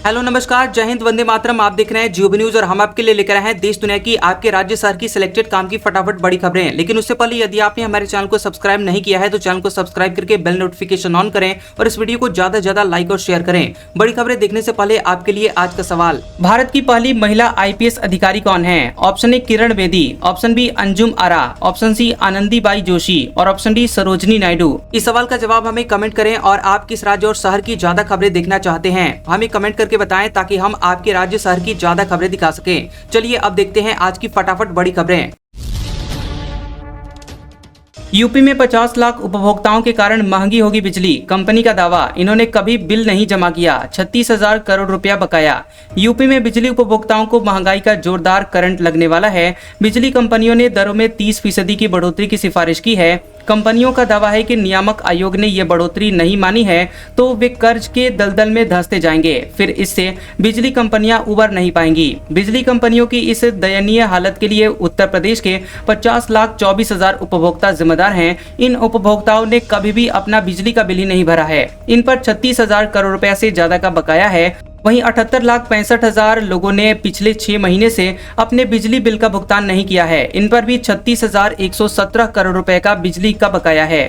Hello नमस्कार, जय हिंद, वंदे मातरम। आप देख रहे हैं जियो न्यूज और हम आपके लिए लेकर आए हैं देश दुनिया की आपके राज्य शहर की सिलेक्टेड काम की फटाफट बड़ी खबरें। लेकिन उससे पहले यदि आपने हमारे चैनल को सब्सक्राइब नहीं किया है तो चैनल को सब्सक्राइब करके बेल नोटिफिकेशन ऑन करें और इस वीडियो को ज्यादा से ज्यादा लाइक और शेयर करें। बड़ी खबरें देखने से पहले आपके लिए आज का सवाल, भारत की पहली महिला IPS अधिकारी कौन है? Option A Kiran Bedi, option B Anjum Ara, option C Anandibai Joshi और ऑप्शन डी सरोजनी नायडू। इस सवाल का जवाब हमें कमेंट करें और आप किस राज्य और शहर की ज्यादा खबरें देखना चाहते हैं हमें कमेंट करके बताएं ताकि हम आपके राज्य शहर की ज्यादा खबरें दिखा सकें। चलिए अब देखते हैं आज की फटाफट बड़ी खबरें। यूपी में 50 लाख उपभोक्ताओं के कारण महंगी होगी बिजली, कंपनी का दावा। इन्होंने कभी बिल नहीं जमा किया, 36,000 करोड़ रुपया बकाया। यूपी में बिजली उपभोक्ताओं को महंगाई का जोरदार करंट लगने वाला है। बिजली कंपनियों ने दरों में 30% की बढ़ोतरी की सिफारिश की है। कंपनियों का दावा है कि नियामक आयोग ने ये बढ़ोतरी नहीं मानी है तो वे कर्ज के दलदल में धंसते जाएंगे, फिर इससे बिजली कंपनियां उबर नहीं पाएंगी। बिजली कंपनियों की इस दयनीय हालत के लिए उत्तर प्रदेश के 50,24,000 उपभोक्ता जिम्मेदार हैं। इन उपभोक्ताओं ने कभी भी अपना बिजली का बिल ही नहीं भरा है। इन पर 36,000 करोड़ रुपए से ज्यादा का बकाया है। वहीं 78,65,000 लोगों ने पिछले 6 महीने से अपने बिजली बिल का भुगतान नहीं किया है। इन पर भी 36,117 करोड़ रुपए का बिजली का बकाया है।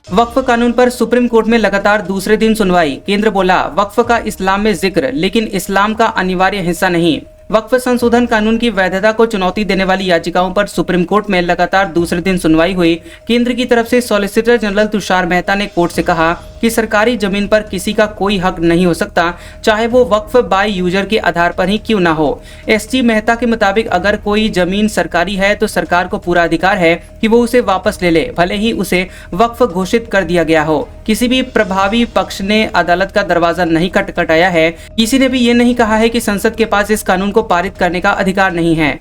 वक्फ कानून पर सुप्रीम कोर्ट में लगातार दूसरे दिन सुनवाई। केंद्र बोला, वक्फ का इस्लाम में जिक्र, लेकिन इस्लाम का अनिवार्य हिस्सा नहीं। वक्फ संशोधन कानून की वैधता को चुनौती देने वाली याचिकाओं पर सुप्रीम कोर्ट में लगातार दूसरे दिन सुनवाई हुई। केंद्र की तरफ से सॉलिसिटर जनरल तुषार मेहता ने कोर्ट से कहा कि सरकारी जमीन पर किसी का कोई हक नहीं हो सकता, चाहे वो वक्फ बाय यूजर के आधार पर ही क्यों ना हो। SG मेहता के मुताबिक अगर कोई जमीन सरकारी है तो सरकार को पूरा अधिकार है कि वो उसे वापस ले ले, भले ही उसे वक्फ घोषित कर दिया गया हो। किसी भी प्रभावी पक्ष ने अदालत का दरवाजा नहीं खटखटाया है। किसी ने भी ये नहीं कहा है कि संसद के पास इस कानून को पारित करने का अधिकार नहीं है।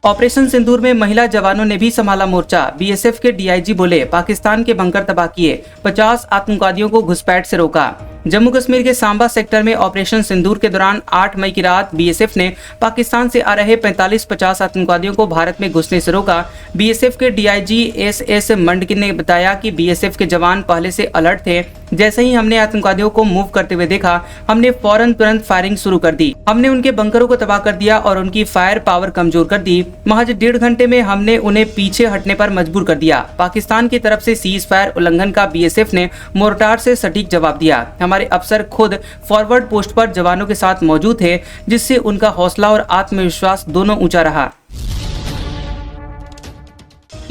ऑपरेशन सिंदूर में महिला जवानों ने भी संभाला मोर्चा। BSF के DIG बोले, पाकिस्तान के बंकर तबाह किए, 50 आतंकवादियों को घुसपैठ से रोका। जम्मू कश्मीर के सांबा सेक्टर में ऑपरेशन सिंदूर के दौरान 8 मई की रात BSF ने पाकिस्तान से आ रहे 45-50 आतंकवादियों को भारत में घुसने से रोका। BSF के DIG SS मंडकी ने बताया कि BSF के जवान पहले से अलर्ट थे। जैसे ही हमने आतंकवादियों को मूव करते हुए देखा, हमने तुरंत फायरिंग शुरू कर दी। हमने उनके बंकरों को तबाह कर दिया और उनकी फायर पावर कमजोर कर दी। महज 1.5 घंटे में हमने उन्हें पीछे हटने पर मजबूर कर दिया। पाकिस्तान की तरफ से सीज फायर उल्लंघन का BSF ने मोर्टार से सटीक जवाब दिया। हमारे अफसर खुद फॉरवर्ड पोस्ट पर जवानों के साथ मौजूद थे, जिससे उनका हौसला और आत्मविश्वास दोनों ऊंचा रहा।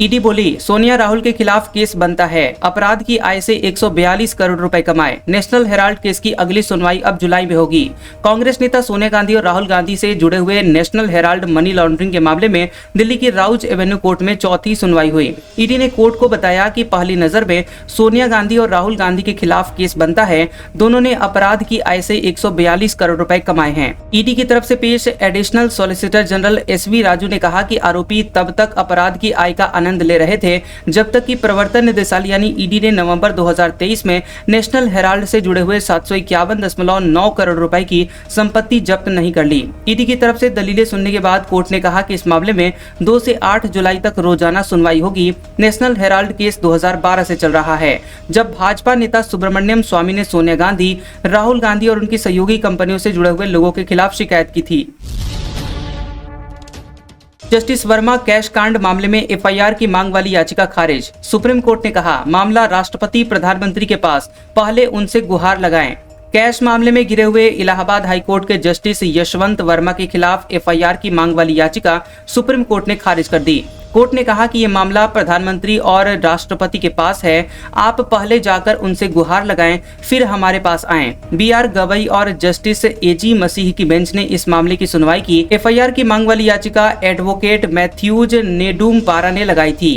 ईडी बोली, सोनिया राहुल के खिलाफ केस बनता है, अपराध की आय से 142 करोड़ रुपए कमाए। नेशनल हेराल्ड केस की अगली सुनवाई अब जुलाई में होगी। कांग्रेस नेता सोनिया गांधी और राहुल गांधी से जुड़े हुए नेशनल हेराल्ड मनी लॉन्ड्रिंग के मामले में दिल्ली की राउज एवेन्यू कोर्ट में चौथी सुनवाई हुई। ईडी ने कोर्ट को बताया कि पहली नजर में सोनिया गांधी और राहुल गांधी के खिलाफ केस बनता है। दोनों ने अपराध की आय से 142 करोड़ रुपए कमाए हैं। ईडी की तरफ से पेश additional solicitor general SV Raju ने कहा कि आरोपी तब तक अपराध की आय का आनंद ले रहे थे जब तक कि प्रवर्तन निदेशालय यानी ईडी ने नवंबर 2023 में नेशनल हेराल्ड से जुड़े हुए 751.9 करोड़ रुपए की संपत्ति जब्त नहीं कर ली। ईडी की तरफ से दलीलें सुनने के बाद कोर्ट ने कहा कि इस मामले में 2 से 8 जुलाई तक रोजाना सुनवाई होगी। नेशनल हेराल्ड केस 2012 से चल रहा है, जब भाजपा नेता सुब्रमण्यम स्वामी ने सोनिया गांधी, राहुल गांधी और उनकी सहयोगी कंपनियों से जुड़े हुए लोगों के खिलाफ शिकायत की थी। जस्टिस वर्मा कैश कांड मामले में FIR की मांग वाली याचिका खारिज। सुप्रीम कोर्ट ने कहा, मामला राष्ट्रपति प्रधानमंत्री के पास, पहले उनसे गुहार लगाएं। कैश मामले में घिरे हुए इलाहाबाद हाईकोर्ट के जस्टिस यशवंत वर्मा के खिलाफ FIR की मांग वाली याचिका सुप्रीम कोर्ट ने खारिज कर दी। कोर्ट ने कहा कि ये मामला प्रधानमंत्री और राष्ट्रपति के पास है। आप पहले जाकर उनसे गुहार लगाएं, फिर हमारे पास आएं। BR गवई और जस्टिस AG मसीह की बेंच ने इस मामले की सुनवाई की। FIR की मांग वाली याचिका एडवोकेट मैथ्यूज नेडुम्पारा ने लगाई थी।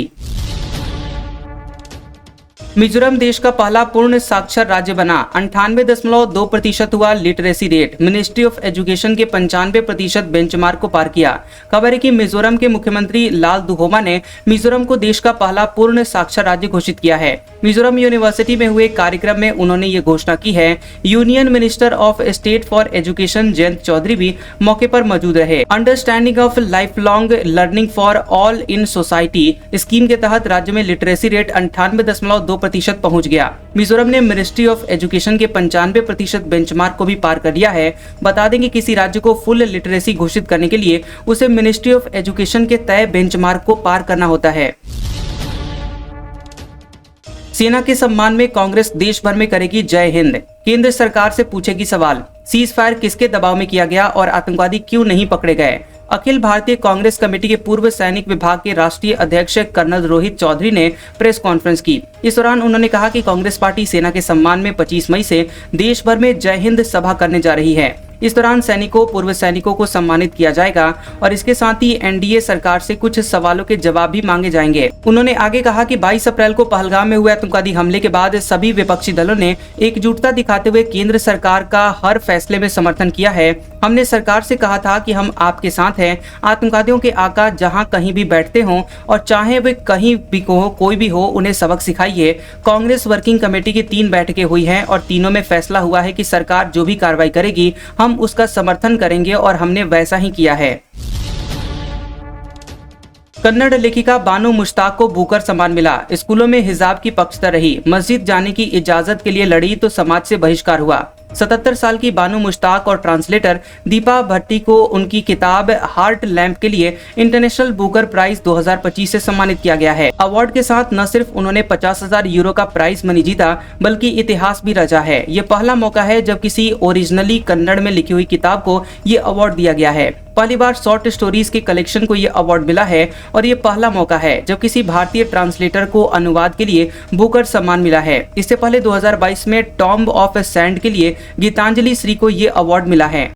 मिजोरम देश का पहला पूर्ण साक्षर राज्य बना। 98.2% हुआ literacy rate. Ministry of education के 95% बेंचमार्क को पार किया। खबर है कि मिजोरम के मुख्यमंत्री लाल दुहोमा ने मिजोरम को देश का पहला पूर्ण साक्षर राज्य घोषित किया है। मिजोरम यूनिवर्सिटी में हुए कार्यक्रम में उन्होंने ये घोषणा की है। Union minister of state for education Jayant Chaudhary भी मौके पर मौजूद रहे। Understanding of life long learning for all in society scheme के तहत राज्य में लिटरेसी रेट 98.2% पहुंच गया। मिजोरम ने मिनिस्ट्री ऑफ एजुकेशन के 95% बेंचमार्क को भी पार कर लिया है। बता दें कि किसी राज्य को फुल लिटरेसी घोषित करने के लिए उसे मिनिस्ट्री ऑफ एजुकेशन के तय बेंचमार्क को पार करना होता है। सेना के सम्मान में कांग्रेस देश भर में करेगी जय हिंद, केंद्र सरकार से पूछेगी सवाल। सीज फायर किसके दबाव में किया गया और आतंकवादी क्यों नहीं पकड़े गए? अखिल भारतीय कांग्रेस कमेटी के पूर्व सैनिक विभाग के राष्ट्रीय अध्यक्ष कर्नल रोहित चौधरी ने प्रेस कॉन्फ्रेंस की। इस दौरान उन्होंने कहा कि कांग्रेस पार्टी सेना के सम्मान में 25 मई से देश भर में जय हिंद सभा करने जा रही है। इस दौरान सैनिकों, पूर्व सैनिकों को सम्मानित किया जाएगा और इसके साथ ही एनडीए सरकार से कुछ सवालों के जवाब भी मांगे जाएंगे। उन्होंने आगे कहा कि 22 अप्रैल को पहलगाम में हुए आतंकवादी हमले के बाद सभी विपक्षी दलों ने एकजुटता दिखाते हुए केंद्र सरकार का हर फैसले में समर्थन किया है। हमने सरकार से कहा था कि हम आपके साथ हैं। आतंकवादियों के आका जहां कहीं भी बैठते हों और चाहे वे कहीं भी हो, कोई भी हो, उन्हें सबक सिखाइए। कांग्रेस वर्किंग कमेटी की 3 बैठकें हुई हैं और तीनों में फैसला हुआ है कि सरकार जो भी कार्रवाई करेगी हम उसका समर्थन करेंगे और हमने वैसा ही किया है। कन्नड़ लेखिका बानो मुश्ताक को बुकर सम्मान मिला। स्कूलों में हिजाब की पक्षधर रही, मस्जिद जाने की इजाजत के लिए लड़ी तो समाज से बहिष्कार हुआ। 77 साल की बानो मुश्ताक और ट्रांसलेटर दीपा भट्टी को उनकी किताब हार्ट लैम्प के लिए इंटरनेशनल बुकर प्राइज 2025 से सम्मानित किया गया है। अवार्ड के साथ न सिर्फ उन्होंने 50,000 यूरो का प्राइज मनी जीता बल्कि इतिहास भी रचा है। ये पहला मौका है जब किसी ओरिजिनली कन्नड़ में लिखी हुई किताब को ये अवार्ड दिया गया है। पहली बार शॉर्ट स्टोरीज के कलेक्शन को ये अवार्ड मिला है और ये पहला मौका है जब किसी भारतीय ट्रांसलेटर को अनुवाद के लिए बुकर सम्मान मिला है। इससे पहले 2022 में टॉम्ब ऑफ सैंड के लिए गीतांजलि श्री को ये अवार्ड मिला है।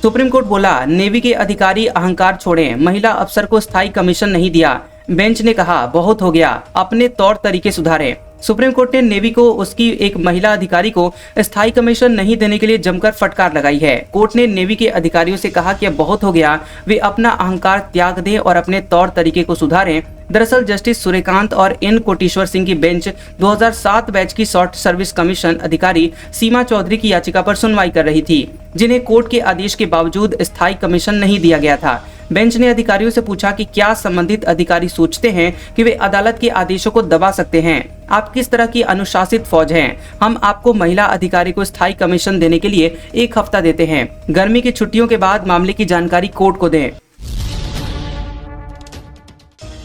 सुप्रीम कोर्ट बोला, नेवी के अधिकारी अहंकार छोड़ें, महिला अफसर को स्थायी कमीशन नहीं दिया। बेंच ने कहा, बहुत हो गया, अपने तौर तरीके सुधारें। सुप्रीम कोर्ट ने नेवी को उसकी एक महिला अधिकारी को स्थायी कमीशन नहीं देने के लिए जमकर फटकार लगाई है। कोर्ट ने नेवी के अधिकारियों से कहा कि अब बहुत हो गया, वे अपना अहंकार त्याग दें और अपने तौर तरीके को सुधारें। दरअसल जस्टिस सूर्यकांत और एन कोटेश्वर सिंह की बेंच 2007 बैच की शॉर्ट सर्विस कमीशन अधिकारी सीमा चौधरी की याचिका पर सुनवाई कर रही थी, जिन्हें कोर्ट के आदेश के बावजूद स्थायी कमीशन नहीं दिया गया था। बेंच ने अधिकारियों से पूछा कि क्या संबंधित अधिकारी सोचते हैं कि वे अदालत के आदेशों को दबा सकते हैं? आप किस तरह की अनुशासित फौज हैं? हम आपको महिला अधिकारी को स्थायी कमीशन देने के लिए 1 हफ्ता देते हैं। गर्मी की छुट्टियों के बाद मामले की जानकारी कोर्ट को दें।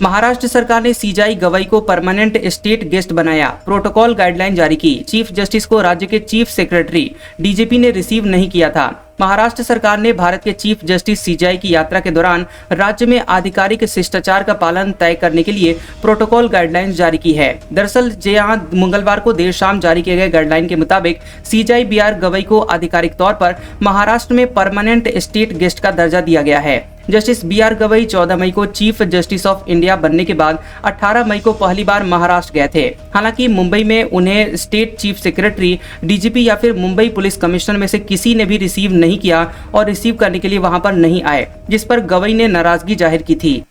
महाराष्ट्र सरकार ने सीजाई गवई को परमानेंट स्टेट गेस्ट बनाया, प्रोटोकॉल गाइडलाइन जारी की। चीफ जस्टिस को राज्य के चीफ सेक्रेटरी डीजीपी ने रिसीव नहीं किया था। महाराष्ट्र सरकार ने भारत के चीफ जस्टिस सीजाई की यात्रा के दौरान राज्य में आधिकारिक शिष्टाचार का पालन तय करने के लिए प्रोटोकॉल गाइडलाइंस जारी की है। दरअसल यहां मंगलवार को देर शाम जारी किए गए गाइडलाइन के मुताबिक सीजाई बीआर गवई को आधिकारिक तौर पर महाराष्ट्र में परमानेंट स्टेट गेस्ट का दर्जा दिया गया है। जस्टिस बीआर गवई 14 मई को चीफ जस्टिस ऑफ इंडिया बनने के बाद 18 मई को पहली बार महाराष्ट्र गए थे। हालांकि मुंबई में उन्हें स्टेट चीफ सेक्रेटरी, डीजीपी या फिर मुंबई पुलिस कमिश्नर में से किसी ने भी रिसीव नहीं किया और रिसीव करने के लिए वहां पर नहीं आए, जिस पर गवई ने नाराजगी जाहिर की थी।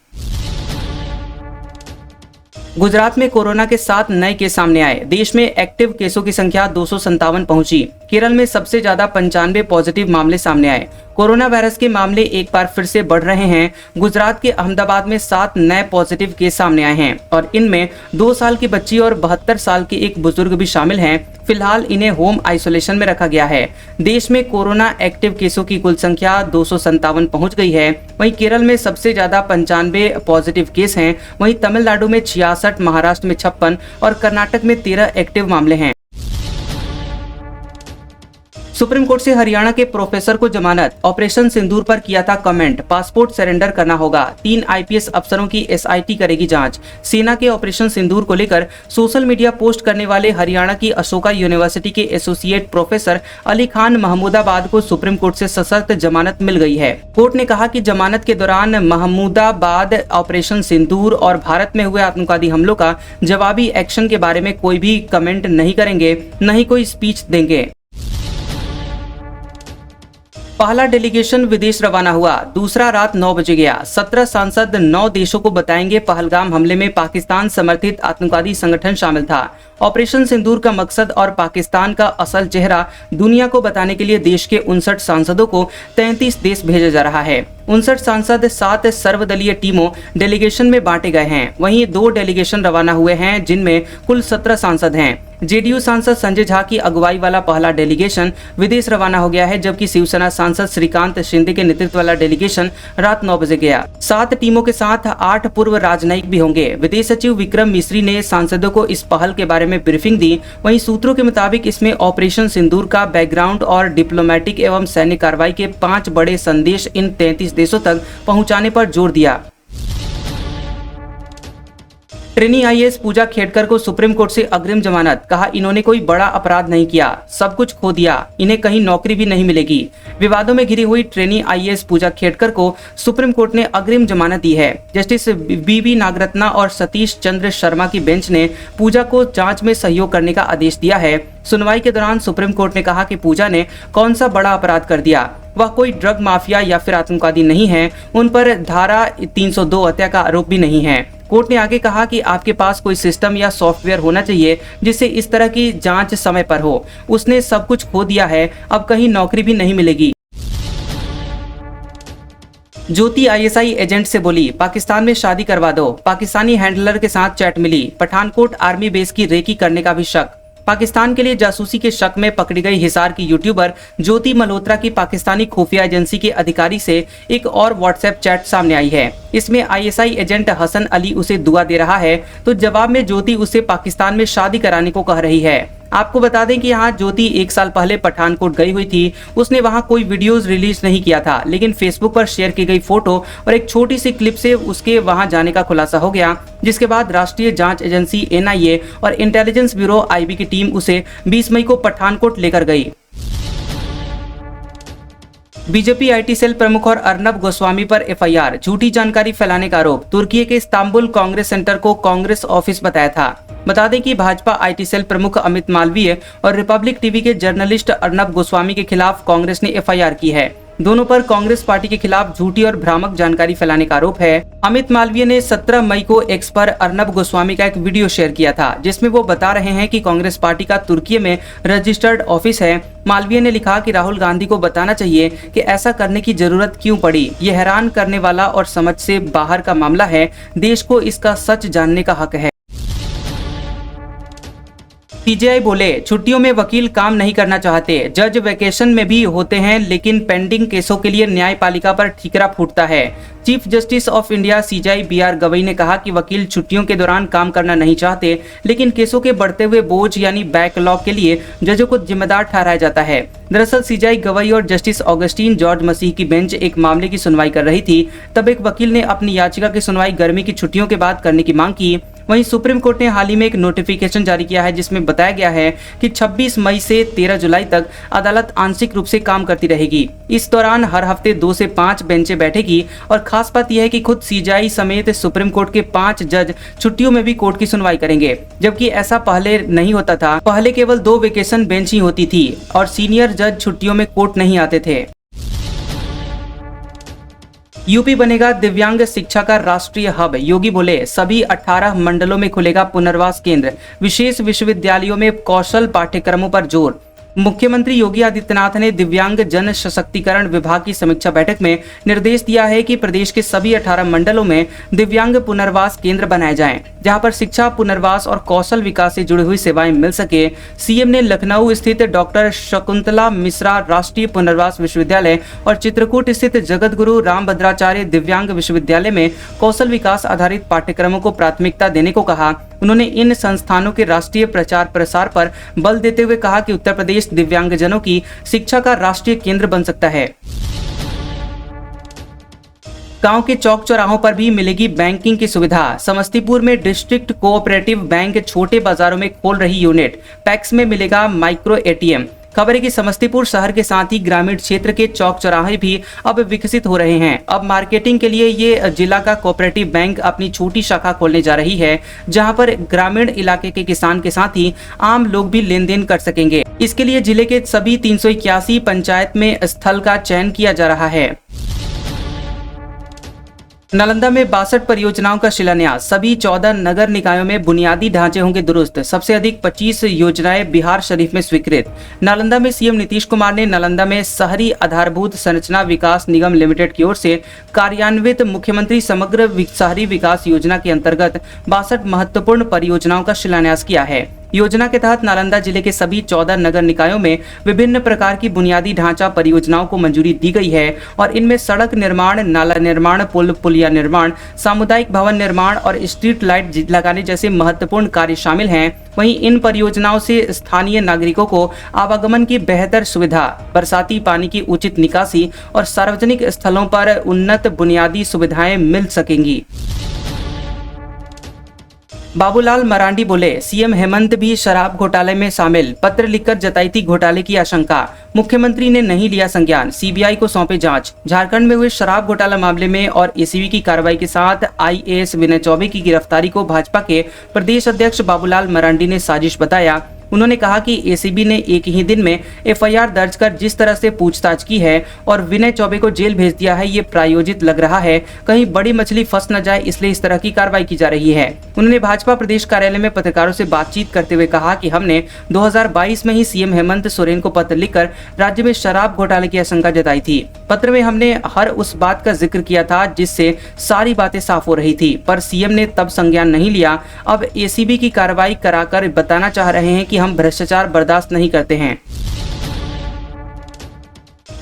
गुजरात में कोरोना के 7 नए केस सामने आए। देश में एक्टिव केसों की संख्या 257 पहुंची। केरल में सबसे ज्यादा 95 पॉजिटिव मामले सामने आए। कोरोना वायरस के मामले एक बार फिर से बढ़ रहे हैं। गुजरात के अहमदाबाद में 7 नए पॉजिटिव केस सामने आए हैं और इनमें 2 साल की बच्ची और 72 साल के एक बुजुर्ग भी शामिल हैं। फिलहाल इन्हें होम आइसोलेशन में रखा गया है। देश में कोरोना एक्टिव केसों की कुल संख्या 257 पहुंच गई है। वहीं केरल में सबसे ज्यादा 95 पॉजिटिव केस हैं। वहीं तमिलनाडु में 66, महाराष्ट्र में 56 और कर्नाटक में 13 एक्टिव मामले हैं। सुप्रीम कोर्ट से हरियाणा के प्रोफेसर को जमानत। ऑपरेशन सिंदूर पर किया था कमेंट, पासपोर्ट सरेंडर करना होगा। 3 आईपीएस अफसरों की एसआईटी करेगी जांच। सेना के ऑपरेशन सिंदूर को लेकर सोशल मीडिया पोस्ट करने वाले हरियाणा की अशोका यूनिवर्सिटी के एसोसिएट प्रोफेसर अली खान महमूदाबाद को सुप्रीम कोर्ट से सशर्त जमानत मिल गई है। कोर्ट ने कहा कि जमानत के दौरान महमूदाबाद ऑपरेशन सिंदूर और भारत में हुए आतंकवादी हमलों का जवाबी एक्शन के बारे में कोई भी कमेंट नहीं करेंगे, न ही कोई स्पीच देंगे। पहला डेलीगेशन विदेश रवाना हुआ, दूसरा रात 9 बजे गया। 17 सांसद 9 देशों को बताएंगे। पहलगाम हमले में पाकिस्तान समर्थित आतंकवादी संगठन शामिल था। ऑपरेशन सिंदूर का मकसद और पाकिस्तान का असल चेहरा दुनिया को बताने के लिए देश के 59 सांसदों को 33 देश भेजा जा रहा है। 59 सांसद 7 सर्वदलीय टीमों डेलीगेशन में बांटे गए हैं। वहीं 2 डेलीगेशन रवाना हुए हैं जिनमें कुल 17 सांसद हैं। जेडीयू सांसद संजय झा की अगुवाई वाला पहला डेलीगेशन विदेश रवाना हो गया है, जबकि शिवसेना सांसद श्रीकांत शिंदे के नेतृत्व वाला डेलीगेशन रात 9 बजे गया। 7 टीमों के साथ 8 पूर्व राजनयिक भी होंगे। विदेश सचिव विक्रम मिश्री ने सांसदों को इस पहल के बारे में ब्रीफिंग दी। वहीं सूत्रों के मुताबिक इसमें ऑपरेशन सिंदूर का बैकग्राउंड और डिप्लोमेटिक एवं सैन्य कार्रवाई के 5 बड़े संदेश इन 33 देशों तक पहुंचाने पर जोर दिया। ट्रेनी आईएएस पूजा खेड़कर को सुप्रीम कोर्ट से अग्रिम जमानत, कहा इन्होंने कोई बड़ा अपराध नहीं किया, सब कुछ खो दिया, इन्हें कहीं नौकरी भी नहीं मिलेगी। विवादों में घिरी हुई ट्रेनी आईएएस पूजा खेड़कर को सुप्रीम कोर्ट ने अग्रिम जमानत दी है। जस्टिस बीबी नागरत्ना और सतीश चंद्र शर्मा की बेंच ने पूजा को जांच में सहयोग करने का आदेश दिया है। सुनवाई के दौरान सुप्रीम कोर्ट ने कहा कि पूजा ने कौन सा बड़ा अपराध कर दिया। वह कोई ड्रग माफिया या फिर आतंकवादी नहीं है। उन पर धारा 302 हत्या का आरोप भी नहीं है। कोर्ट ने आगे कहा कि आपके पास कोई सिस्टम या सॉफ्टवेयर होना चाहिए जिससे इस तरह की जांच समय पर हो। उसने सब कुछ खो दिया है, अब कहीं नौकरी भी नहीं मिलेगी। ज्योति आईएसआई एजेंट से बोली, पाकिस्तान में शादी करवा दो। पाकिस्तानी हैंडलर के साथ चैट मिली। पठानकोट आर्मी बेस की रेकी करने का भी शक। पाकिस्तान के लिए जासूसी के शक में पकड़ी गई हिसार की यूट्यूबर ज्योति मल्होत्रा की पाकिस्तानी खुफिया एजेंसी के अधिकारी से एक और व्हाट्सएप चैट सामने आई है। इसमें आईएसआई एजेंट हसन अली उसे दुआ दे रहा है, तो जवाब में ज्योति उसे पाकिस्तान में शादी कराने को कह रही है। आपको बता दें कि यहाँ ज्योति 1 साल पहले पठानकोट गई हुई थी। उसने वहाँ कोई वीडियोस रिलीज नहीं किया था, लेकिन फेसबुक पर शेयर की गई फोटो और एक छोटी सी क्लिप से उसके वहाँ जाने का खुलासा हो गया, जिसके बाद राष्ट्रीय जांच एजेंसी एनआईए और इंटेलिजेंस ब्यूरो आईबी की टीम उसे 20 मई को पठानकोट लेकर गई। बीजेपी आईटी सेल प्रमुख और अर्नब गोस्वामी पर एफआईआर, झूठी जानकारी फैलाने का आरोप। तुर्की के इस्तांबुल कांग्रेस सेंटर को कांग्रेस ऑफिस बताया था। बता दें कि भाजपा आईटी सेल प्रमुख अमित मालवीय और रिपब्लिक टीवी के जर्नलिस्ट अर्नब गोस्वामी के खिलाफ कांग्रेस ने एफआईआर की है। दोनों पर कांग्रेस पार्टी के खिलाफ झूठी और भ्रामक जानकारी फैलाने का आरोप है। अमित मालवीय ने 17 मई को एक्स पर अर्नब गोस्वामी का एक वीडियो शेयर किया था, जिसमें वो बता रहे हैं कि कांग्रेस पार्टी का तुर्की में रजिस्टर्ड ऑफिस है। मालवीय ने लिखा कि राहुल गांधी को बताना चाहिए कि ऐसा करने की जरूरत क्यों पड़ी। ये हैरान करने वाला और समझ से बाहर का मामला है। देश को इसका सच जानने का हक है। सीजेआई बोले, छुट्टियों में वकील काम नहीं करना चाहते। जज वेकेशन में भी होते हैं, लेकिन पेंडिंग केसों के लिए न्यायपालिका पर ठीकरा फूटता है। Chief justice of India CJI BR Gavai ने कहा कि वकील छुट्टियों के दौरान काम करना नहीं चाहते, लेकिन केसों के बढ़ते हुए बोझ यानी बैकलॉग के लिए जजों को जिम्मेदार ठहराया जाता है। दरअसल सीजेआई गवई और जस्टिस ऑगस्टीन जॉर्ज मसीह की बेंच एक मामले की सुनवाई कर रही थी। तब एक वकील ने अपनी याचिका की सुनवाई गर्मी की छुट्टियों के बाद करने की मांग की। वहीं सुप्रीम कोर्ट ने हाल ही में एक नोटिफिकेशन जारी किया है, जिसमें बताया गया है कि 26 मई से 13 जुलाई तक अदालत आंशिक रूप से काम करती रहेगी। इस दौरान हर हफ्ते 2 से 5 बेंचें बैठेगी और खास बात यह है कि खुद सीजेआई समेत सुप्रीम कोर्ट के 5 जज छुट्टियों में भी कोर्ट की सुनवाई करेंगे, जबकि ऐसा पहले नहीं होता था। पहले केवल 2 वेकेशन बेंच ही होती थी और सीनियर जज छुट्टियों में कोर्ट नहीं आते थे। यूपी बनेगा दिव्यांग शिक्षा का राष्ट्रीय हब, योगी बोले। सभी 18 मंडलों में खुलेगा पुनर्वास केंद्र। विशेष विश्वविद्यालयों में कौशल पाठ्यक्रमों पर जोर। मुख्यमंत्री योगी आदित्यनाथ ने दिव्यांग जन सशक्तिकरण विभाग की समीक्षा बैठक में निर्देश दिया है कि प्रदेश के सभी 18 मंडलों में दिव्यांग पुनर्वास केंद्र बनाए जाएं, जहां पर शिक्षा, पुनर्वास और कौशल विकास से जुड़ी हुई सेवाएं मिल सके। सीएम ने लखनऊ स्थित डॉक्टर शकुंतला मिश्रा राष्ट्रीय पुनर्वास विश्वविद्यालय और चित्रकूट स्थित जगत गुरु रामभद्राचार्य दिव्यांग विश्वविद्यालय में कौशल विकास आधारित पाठ्यक्रमों को प्राथमिकता देने को कहा। उन्होंने इन संस्थानों के राष्ट्रीय प्रचार प्रसार पर बल देते हुए कहा कि उत्तर प्रदेश दिव्यांगजनों की शिक्षा का राष्ट्रीय केंद्र बन सकता है। गांव के चौक चौराहों पर भी मिलेगी बैंकिंग की सुविधा। समस्तीपुर में डिस्ट्रिक्ट कोऑपरेटिव बैंक छोटे बाजारों में खोल रही यूनिट। पैक्स में मिलेगा माइक्रो एटीएम। खबर है कि समस्तीपुर शहर के साथ ही ग्रामीण क्षेत्र के चौक चौराहे भी अब विकसित हो रहे हैं। अब मार्केटिंग के लिए ये जिला का कोऑपरेटिव बैंक अपनी छोटी शाखा खोलने जा रही है, जहां पर ग्रामीण इलाके के किसान के साथ ही आम लोग भी लेन देन कर सकेंगे। इसके लिए जिले के सभी 381 पंचायत में स्थल का चयन किया जा रहा है। नालंदा में 62 परियोजनाओं का शिलान्यास। सभी 14 नगर निकायों में बुनियादी ढांचे होंगे दुरुस्त। सबसे अधिक 25 योजनाएं बिहार शरीफ में स्वीकृत। नालंदा में सीएम नीतीश कुमार ने नालंदा में शहरी आधारभूत संरचना विकास निगम लिमिटेड की ओर से कार्यान्वित मुख्यमंत्री समग्र शहरी विकास योजना के अंतर्गत 62 महत्वपूर्ण परियोजनाओं का शिलान्यास किया है। योजना के तहत नालंदा जिले के सभी 14 नगर निकायों में विभिन्न प्रकार की बुनियादी ढांचा परियोजनाओं को मंजूरी दी गई है और इनमें सड़क निर्माण, नाला निर्माण, पुल पुलिया निर्माण, सामुदायिक भवन निर्माण और स्ट्रीट लाइट लगाने जैसे महत्वपूर्ण कार्य शामिल हैं। वहीं इन परियोजनाओं से स्थानीय नागरिकों को आवागमन की बेहतर सुविधा, बरसाती पानी की उचित निकासी और सार्वजनिक स्थलों पर उन्नत बुनियादी सुविधाएं मिल सकेंगी। बाबूलाल मरांडी बोले, सीएम हेमंत भी शराब घोटाले में शामिल। पत्र लिखकर जताई थी घोटाले की आशंका। मुख्यमंत्री ने नहीं लिया संज्ञान। सीबीआई को सौंपे जांच। झारखंड में हुए शराब घोटाला मामले में और एसीबी की कार्रवाई के साथ आईएएस विनय चौबे की गिरफ्तारी को भाजपा के प्रदेश अध्यक्ष बाबूलाल मरांडी ने साजिश बताया। उन्होंने कहा कि एसीबी ने एक ही दिन में एफआईआर दर्ज कर जिस तरह से पूछताछ की है और विनय चौबे को जेल भेज दिया है, ये प्रायोजित लग रहा है। कहीं बड़ी मछली फंस न जाए, इसलिए इस तरह की कार्रवाई की जा रही है। उन्होंने भाजपा प्रदेश कार्यालय में पत्रकारों से बातचीत करते हुए कहा कि हमने 2022 में ही सीएम हेमंत सोरेन को पत्र लिखकर राज्य में शराब घोटाले की आशंका जताई थी। पत्र में हमने हर उस बात का जिक्र किया था जिससे सारी बातें साफ हो रही थी, पर सीएम ने तब संज्ञान नहीं लिया। अब एसीबी की कार्रवाई कराकर बताना चाह रहे हैं कि हम भ्रष्टाचार बर्दाश्त नहीं करते हैं।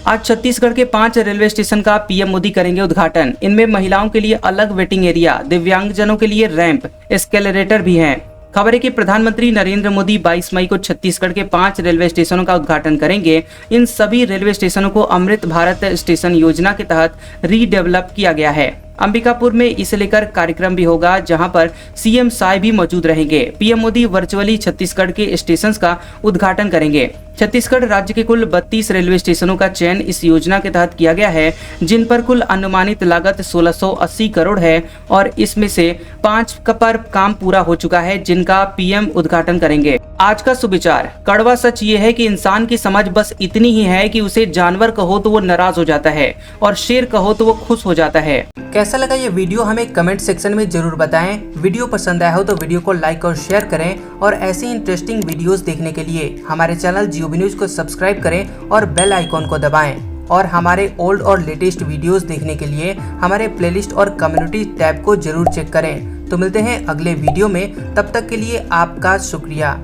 आज छत्तीसगढ़ के 5 रेलवे स्टेशन का पीएम मोदी करेंगे उद्घाटन। इनमें महिलाओं के लिए अलग वेटिंग एरिया, दिव्यांगजनों के लिए रैंप, एस्केलेरेटर भी हैं। खबर है कि प्रधानमंत्री नरेंद्र मोदी 22 मई को छत्तीसगढ़ के 5 रेलवे स्टेशनों का उद्घाटन करेंगे। इन सभी रेलवे स्टेशनों को अमृत भारत स्टेशन योजना के तहत रीडेवलप किया गया है। अंबिकापुर में इसे लेकर कार्यक्रम भी होगा, जहां पर सीएम साय भी मौजूद रहेंगे। पीएम मोदी वर्चुअली छत्तीसगढ़ के स्टेशंस का उद्घाटन करेंगे। छत्तीसगढ़ राज्य के कुल 32 रेलवे स्टेशनों का चयन इस योजना के तहत किया गया है, जिन पर कुल अनुमानित लागत 1680 करोड़ है और इसमें से 5 पर काम पूरा हो चुका है, जिनका पीएम उद्घाटन करेंगे। आज का सुविचार। कड़वा सच ये है कि इंसान की समझ बस इतनी ही है कि उसे जानवर कहो तो वो नाराज हो जाता है और शेर कहो तो वो खुश हो जाता है। कैसा लगा ये वीडियो हमें कमेंट सेक्शन में जरूर बताएं। वीडियो पसंद आया हो तो वीडियो को लाइक और शेयर करें और ऐसी इंटरेस्टिंग वीडियोस देखने के लिए हमारे चैनल जीओबी न्यूज को सब्सक्राइब करें और बेल आइकॉन को दबाएं। और हमारे ओल्ड और लेटेस्ट वीडियोस देखने के लिए हमारे प्लेलिस्ट और कम्युनिटी टैब को जरूर चेक करें। तो मिलते हैं अगले वीडियो में, तब तक के लिए आपका शुक्रिया।